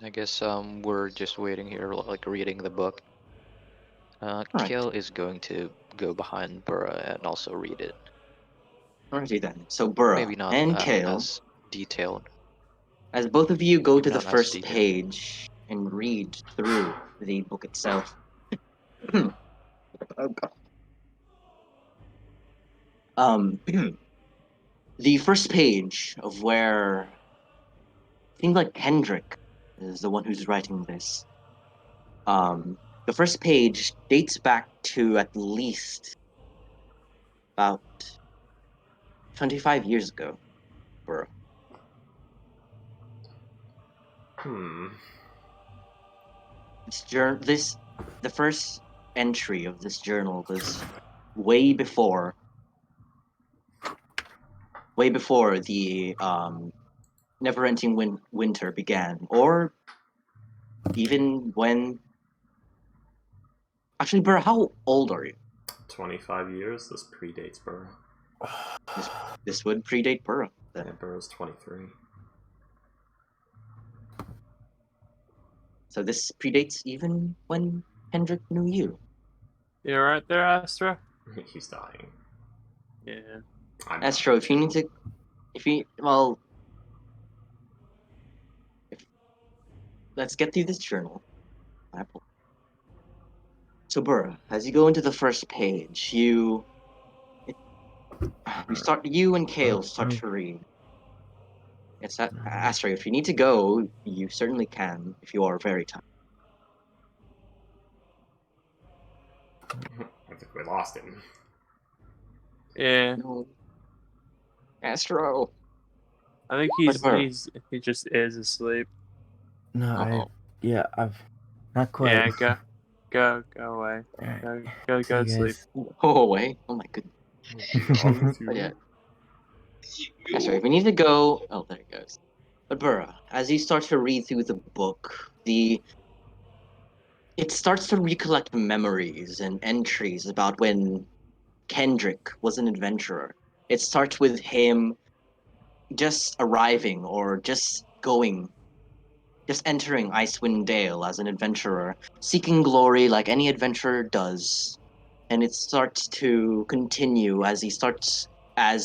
I guess we're just waiting here, like reading the book. Alright. Kel is going to go behind Burra and also read it. Alrighty then. So, Burra Maybe not and Kale, as detailed. as both of you go Maybe to the not as first detailed. page and read through the book itself. Oh god. The first page of where seems like Hendrik is the one who's writing this. The first page dates back to at least about 25 years ago. Bro. The first entry of this journal was way before the never-ending winter began, or even when. Actually, Burr, how old are you? 25 years? This predates Burrow. This would predate Burrow. Yeah, Burrow's 23. So this predates even when Hendrik knew you. You right there, Astra? He's dying. Yeah. Astro, if you need to, let's get through this journal. So, Burr, as you go into the first page, you and Kale start to read. It's that Astro. If you need to go, you certainly can. If you are very tired. I think we lost him. Yeah. No. Astro. I think he just is asleep. No, I've not quite. Yeah, go away. Alright. Go See you to sleep. guys. Go away. Oh my goodness. What's wrong with you? But yeah. Yeah, so if we need to go, oh, there it goes. But Burra, as you start to read through the book, it starts to recollect memories and entries about when Kendrick was an adventurer. It starts with him just arriving or just entering Icewind Dale as an adventurer, seeking glory like any adventurer does. And it starts to continue as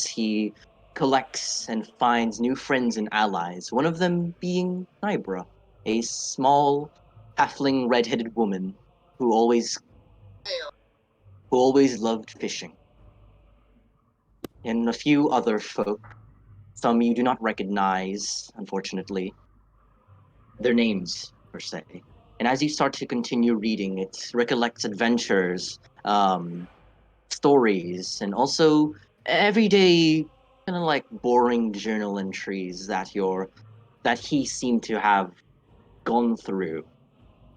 he collects and finds new friends and allies, one of them being Nybra, a small halfling red-headed woman who always loved fishing. And a few other folk, some you do not recognize, unfortunately, their names per se. And as you start to continue reading, it recollects adventures, stories, and also everyday kind of like boring journal entries that he seemed to have gone through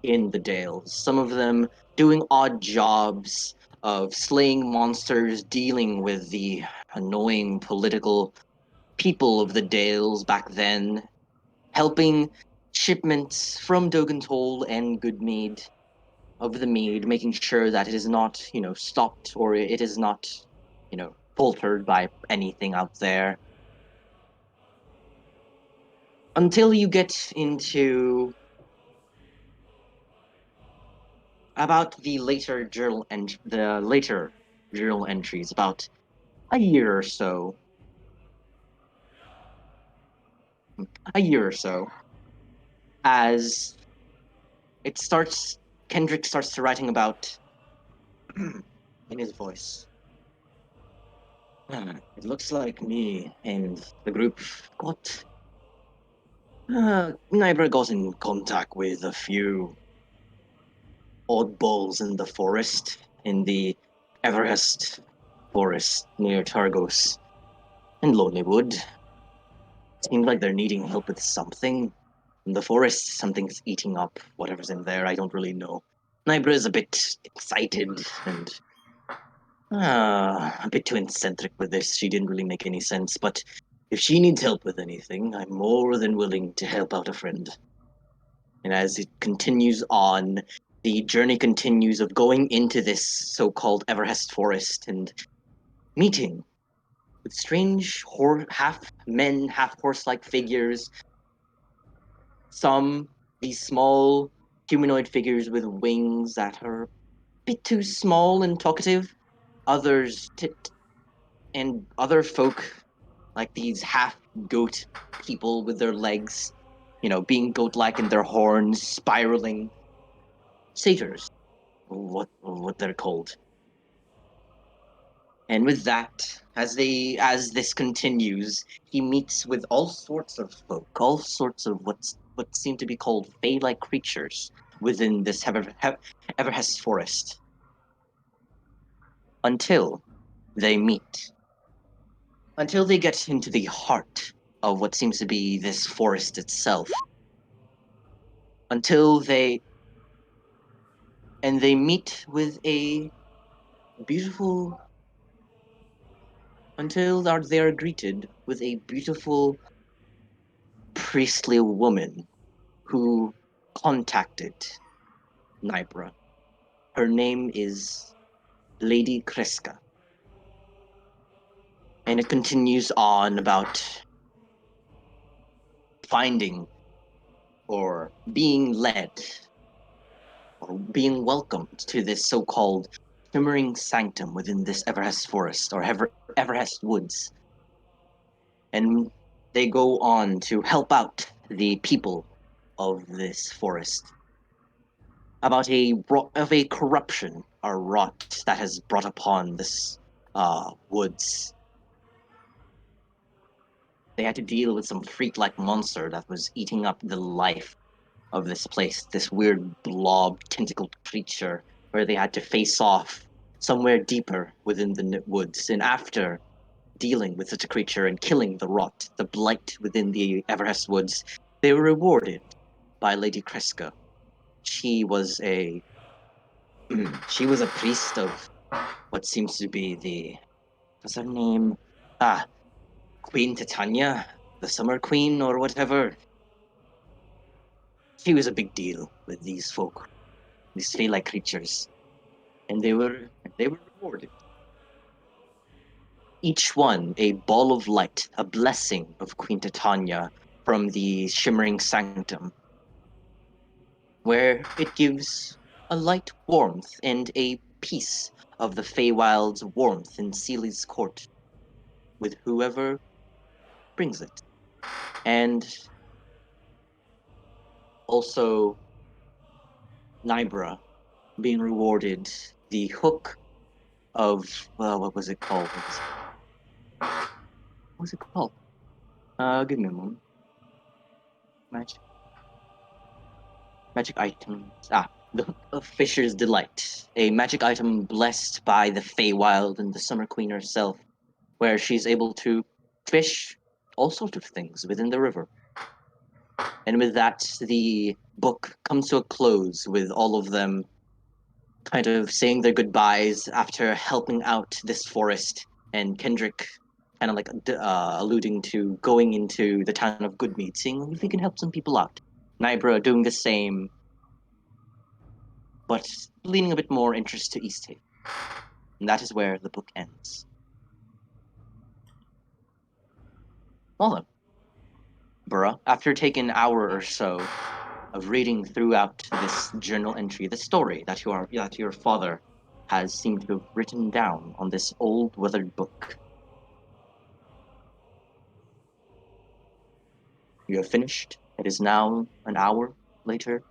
in the Dales. Some of them doing odd jobs of slaying monsters, dealing with the annoying political people of the Dales back then, helping shipments from Dogentol and Goodmead of the mead, making sure that it is not, stopped or it is not, faltered by anything out there. Until you get into about the later journal entries, about a year or so, a year or so, as it starts, Kendrick starts to writing about in his voice. It looks like me and the group Nybra got in contact with a few oddballs in the forest, in the Everest forest near Targos and Lonelywood. Seems like they're needing help with something. In the forest, something's eating up whatever's in there. I don't really know. Nybra is a bit excited and a bit too eccentric with this. She didn't really make any sense, but if she needs help with anything, I'm more than willing to help out a friend. And as it continues on, the journey continues of going into this so-called Everhest forest and meeting with strange half men, half horse-like figures. Some these small humanoid figures with wings that are a bit too small and talkative. Others and other folk like these half goat people with their legs, being goat-like and their horns spiraling. Satyrs, what they're called. And with that, as this continues, he meets with all sorts of folk, all sorts of what seem to be called fey-like creatures within this Everhest forest. Until they meet. Until they get into the heart of what seems to be this forest itself. Until they meet with a beautiful they are greeted with a beautiful priestly woman who contacted Nybra. Her name is Lady Kreska. And it continues on about finding or being led or being welcomed to this so-called shimmering sanctum within this Everhest forest or Everhest woods. And they go on to help out the people of this forest about a corruption or rot that has brought upon this woods. They had to deal with some freak-like monster that was eating up the life of this place, this weird blob tentacled creature, where they had to face off somewhere deeper within the woods. And after dealing with such a creature and killing the rot, the blight within the Everhest woods, they were rewarded by Lady Kreska. She was a she was a priest of what seems to be what's her name? Ah, Queen Titania, the Summer Queen or whatever. She was a big deal with these folk, these fey-like creatures, and they were rewarded. Each one a ball of light, a blessing of Queen Titania from the shimmering sanctum, where it gives a light warmth and a piece of the Feywild's warmth in Seely's court with whoever brings it. And also Nibra being rewarded the hook of, well, what was it called? What was it called? Give me a moment. Magic items. The Hook of Fisher's Delight, a magic item blessed by the Feywild and the Summer Queen herself, where she's able to fish all sorts of things within the river. And with that, the book comes to a close with all of them kind of saying their goodbyes after helping out this forest, and Kendrick kind of like alluding to going into the town of Goodmead, seeing if he can help some people out. Nibra doing the same, but leaning a bit more interest to East Haven. And that is where the book ends. Well then, Burra, after taking an hour or so of reading throughout this journal entry, the story that your father has seemed to have written down on this old weathered book, you have finished. It is now an hour later,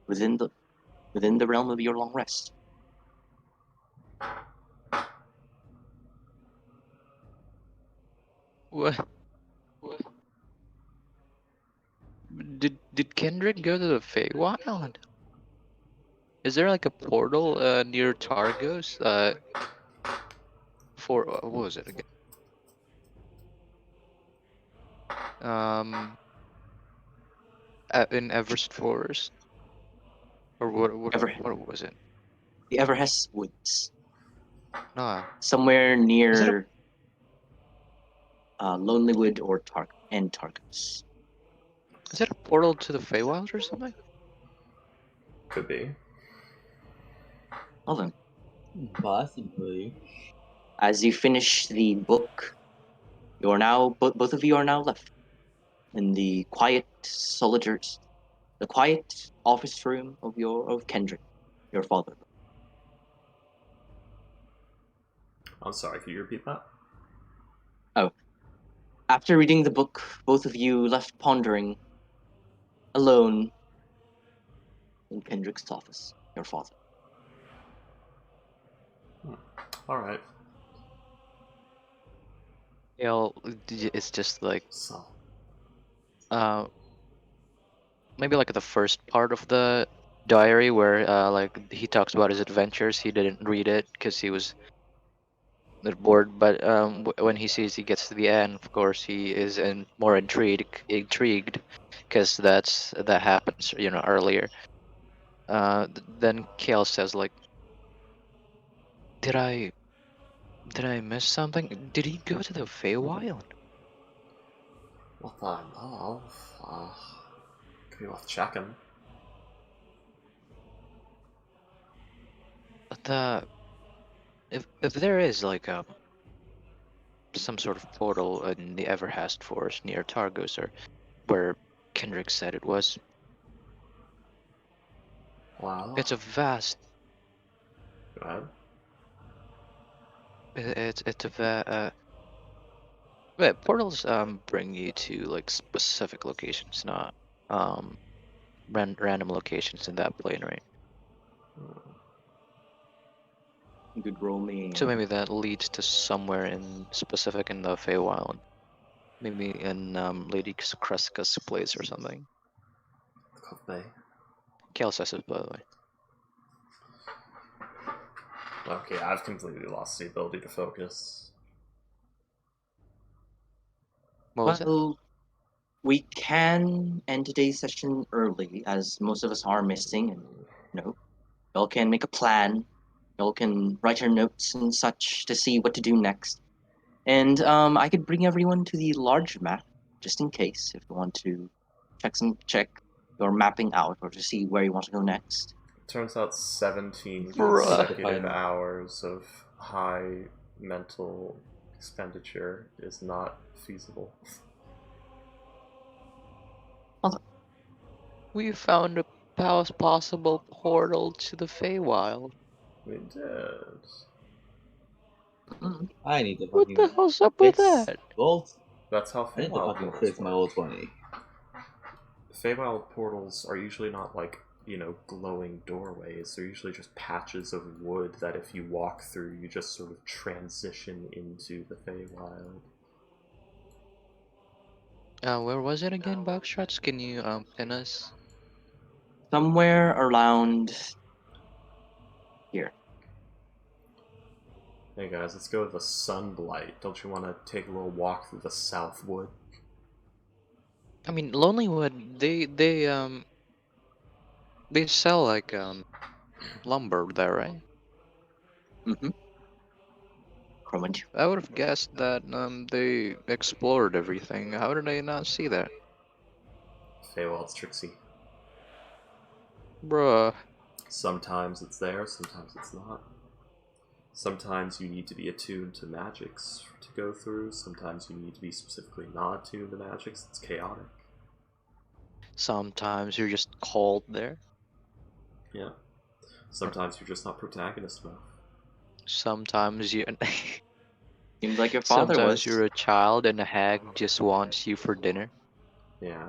within the realm of your long rest. What? Did Kendrick go to the Feywild? Is there like a portal near Targos? For what was it again? In Everest Forest, or what was it? The Everhest Woods, Nah, somewhere Is it near Lonelywood or Targos. is it a portal to the Feywild or something? Could be. Well then, possibly? as you finish the book, you are now both of you are now left in the quiet the quiet office room of Kendrick, your father. I'm sorry, could you repeat that? Oh, after reading the book, both of you left pondering alone in Kendrick's office, your father. Alright. It's just like So, uh maybe like the first part of the diary where like he talks about his adventures. He didn't read it because he was bored, but when he gets to the end, of course he is more intrigued because that happens earlier. Then Kale says like, did I miss something? Did he go to the Feywild? what the hell? Could be worth checking. But if there is like some sort of portal in the Everhast Forest near Targos, or where Kendrick said it was, Well, it's a vast. go ahead. It's a yeah, portals bring you to like specific locations, not random locations in that plane, right? You could roll me. So maybe that leads to somewhere in specific in the Feywild. Maybe in Lady Kreska's place or something. Could be. Kale says it, by the way. Okay, I've completely lost the ability to focus. What was it? Well, we can end today's session early, as most of us are missing, and y'all can make a plan. Y'all can write your notes and such to see what to do next. And I could bring everyone to the large map, just in case, if you want to check your mapping out or to see where you want to go next. Turns out 17 Bruh. consecutive hours of high mental expenditure is not feasible. We found a possible portal to the Feywild. We did. I need to What fucking the hell's up with fix that? old. That's how I need to Feywild fucking portals fix my work. old 20. Feywild portals are usually not like, glowing doorways. They're usually just patches of wood that if you walk through, you just sort of transition into the Feywild. Where was it again, Boxshots? Can you pin us? Somewhere around here. Hey guys, let's go to the Sunblight. Don't you want to take a little walk through the Southwood? I mean, Lonelywood. They sell like lumber there, right? Mm-hmm. Chromage. I would have guessed that they explored everything. How did I not see that? Feywild's tricksy. Bruh. Sometimes it's there, sometimes it's not. Sometimes you need to be attuned to magics to go through, sometimes you need to be specifically not attuned to magics, it's chaotic. Sometimes you're just called there. Yeah. Sometimes you're just not protagonist enough. Sometimes you. Seems like your father Sometimes was. you're a child and a hag just wants you for dinner. Yeah.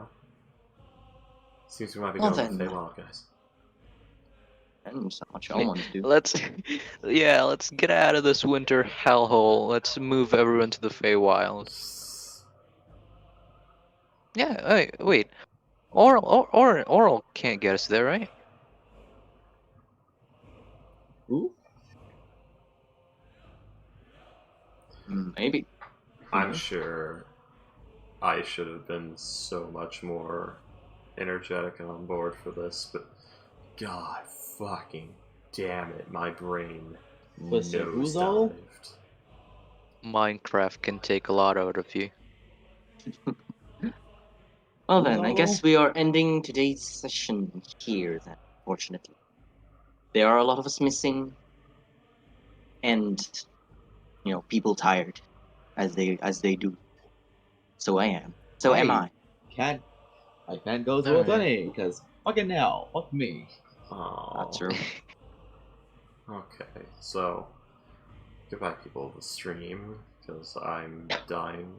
Seems we might be Well going to then. Feywild, guys. And so much y'all want to do. Let's get out of this winter hellhole. Let's move everyone to the Feywild. Yeah, wait. Oral can't get us there, right? Who? Maybe. I'm sure I should have been so much more energetic and on board for this, but god fucking damn it, my brain Listen, who's all? nosedived. Minecraft can take a lot out of you. Well then, I No. guess we are ending today's session here then, fortunately. There are a lot of us missing, and people tired, as they do. So I am. So am I. I can't go to Alright. 20 because fucking now, fuck me. Oh. Not true. Okay, so goodbye people of the stream, because I'm dying